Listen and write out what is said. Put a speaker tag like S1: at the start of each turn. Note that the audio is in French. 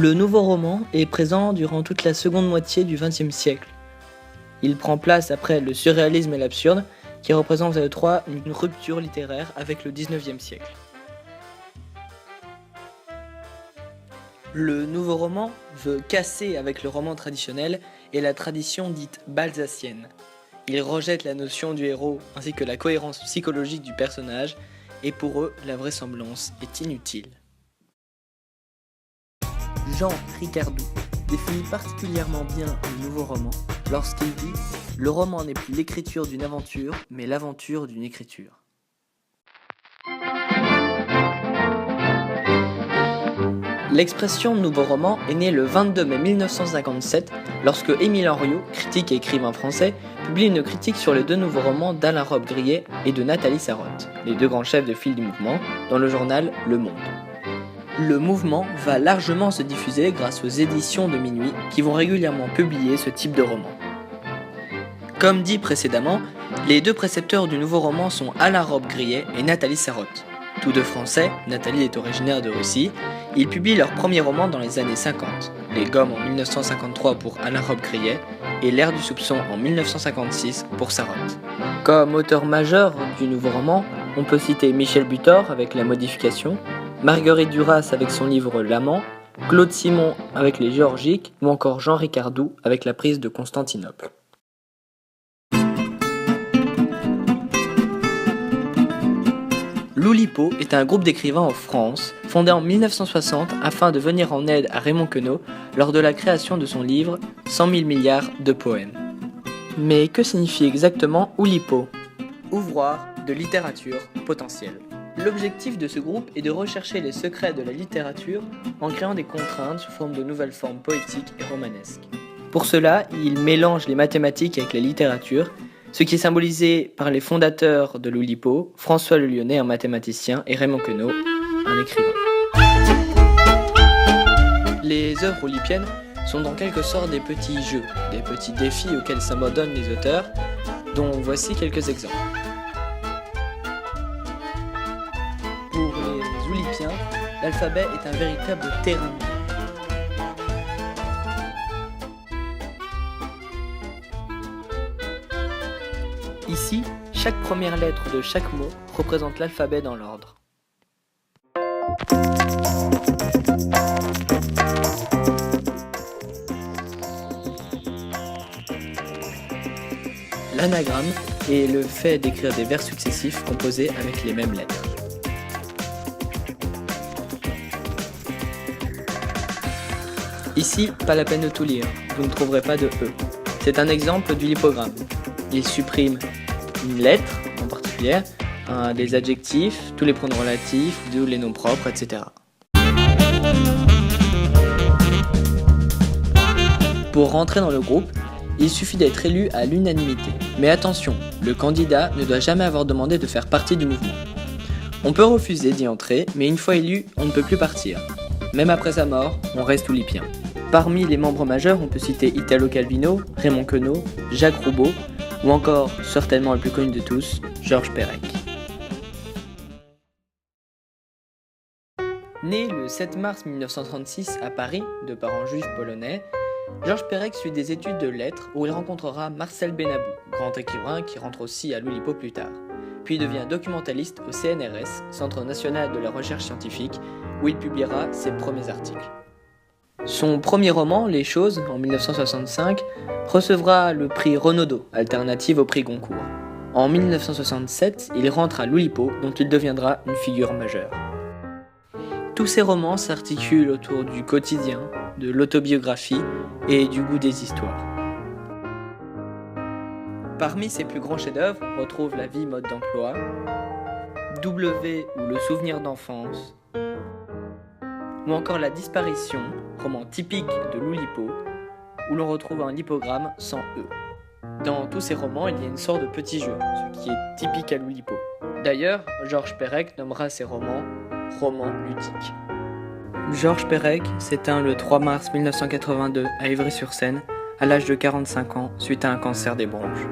S1: Le nouveau roman est présent durant toute la seconde moitié du XXe siècle. Il prend place après le surréalisme et l'absurde, qui représentent à eux trois une rupture littéraire avec le XIXe siècle. Le nouveau roman veut casser avec le roman traditionnel et la tradition dite balzacienne. Il rejette la notion du héros ainsi que la cohérence psychologique du personnage, et pour eux, la vraisemblance est inutile. Jean Ricardou définit particulièrement bien le nouveau roman lorsqu'il dit « Le roman n'est plus l'écriture d'une aventure, mais l'aventure d'une écriture ». L'expression nouveau roman est née le 22 mai 1957 lorsque Émile Henriot, critique et écrivain français, publie une critique sur les deux nouveaux romans d'Alain Robbe-Grillet et de Nathalie Sarraute, les deux grands chefs de file du mouvement, dans le journal Le Monde. Le mouvement va largement se diffuser grâce aux éditions de Minuit qui vont régulièrement publier ce type de roman. Comme dit précédemment, les deux précepteurs du nouveau roman sont Alain Robbe-Grillet et Nathalie Sarraute. Tous deux français, Nathalie est originaire de Russie, ils publient leur premier roman dans les années 50, Les Gommes en 1953 pour Alain Robbe-Grillet et L'Air du soupçon en 1956 pour Sarraute. Comme auteur majeur du nouveau roman, on peut citer Michel Butor avec La Modification, Marguerite Duras avec son livre L'Amant, Claude Simon avec Les Géorgiques ou encore Jean Ricardou avec La prise de Constantinople. L'Oulipo est un groupe d'écrivains en France, fondé en 1960 afin de venir en aide à Raymond Queneau lors de la création de son livre 100 000 milliards de poèmes. Mais que signifie exactement Oulipo ? Ouvroir de littérature potentielle. L'objectif de ce groupe est de rechercher les secrets de la littérature en créant des contraintes sous forme de nouvelles formes poétiques et romanesques. Pour cela, il mélange les mathématiques avec la littérature, ce qui est symbolisé par les fondateurs de l'Oulipo, François Le Lyonnais, un mathématicien, et Raymond Queneau, un écrivain. Les œuvres oulipiennes sont en quelque sorte des petits jeux, des petits défis auxquels s'abandonnent les auteurs, dont voici quelques exemples. Pour les Oulipiens, l'alphabet est un véritable terrain de jeu. Ici, chaque première lettre de chaque mot représente l'alphabet dans l'ordre. L'anagramme est le fait d'écrire des vers successifs composés avec les mêmes lettres. Ici, pas la peine de tout lire, vous ne trouverez pas de E. C'est un exemple du lipogramme. Il supprime une lettre en particulier, des adjectifs, tous les pronoms relatifs, d'où les noms propres, etc. Pour rentrer dans le groupe, il suffit d'être élu à l'unanimité. Mais attention, le candidat ne doit jamais avoir demandé de faire partie du mouvement. On peut refuser d'y entrer, mais une fois élu, on ne peut plus partir. Même après sa mort, on reste oulipien. Parmi les membres majeurs, on peut citer Italo Calvino, Raymond Queneau, Jacques Roubaud, ou encore, certainement le plus connu de tous, Georges Perec. Né le 7 mars 1936 à Paris, de parents juifs polonais, Georges Perec suit des études de lettres où il rencontrera Marcel Benabou, grand écrivain qui rentre aussi à l'Oulipo plus tard, puis devient documentaliste au CNRS, Centre national de la recherche scientifique, où il publiera ses premiers articles. Son premier roman, Les Choses, en 1965, recevra le prix Renaudot, alternative au prix Goncourt. En 1967, il rentre à l'Oulipo, dont il deviendra une figure majeure. Tous ses romans s'articulent autour du quotidien, de l'autobiographie et du goût des histoires. Parmi ses plus grands chefs-d'œuvre, on retrouve La vie mode d'emploi, W ou Le souvenir d'enfance, ou encore La disparition, roman typique de l'Oulipo, où l'on retrouve un lipogramme sans E. Dans tous ces romans, il y a une sorte de petit jeu, ce qui est typique à l'Oulipo. D'ailleurs, Georges Perec nommera ses romans « romans ludiques ». Georges Perec s'éteint le 3 mars 1982 à Ivry-sur-Seine, à l'âge de 45 ans, suite à un cancer des bronches.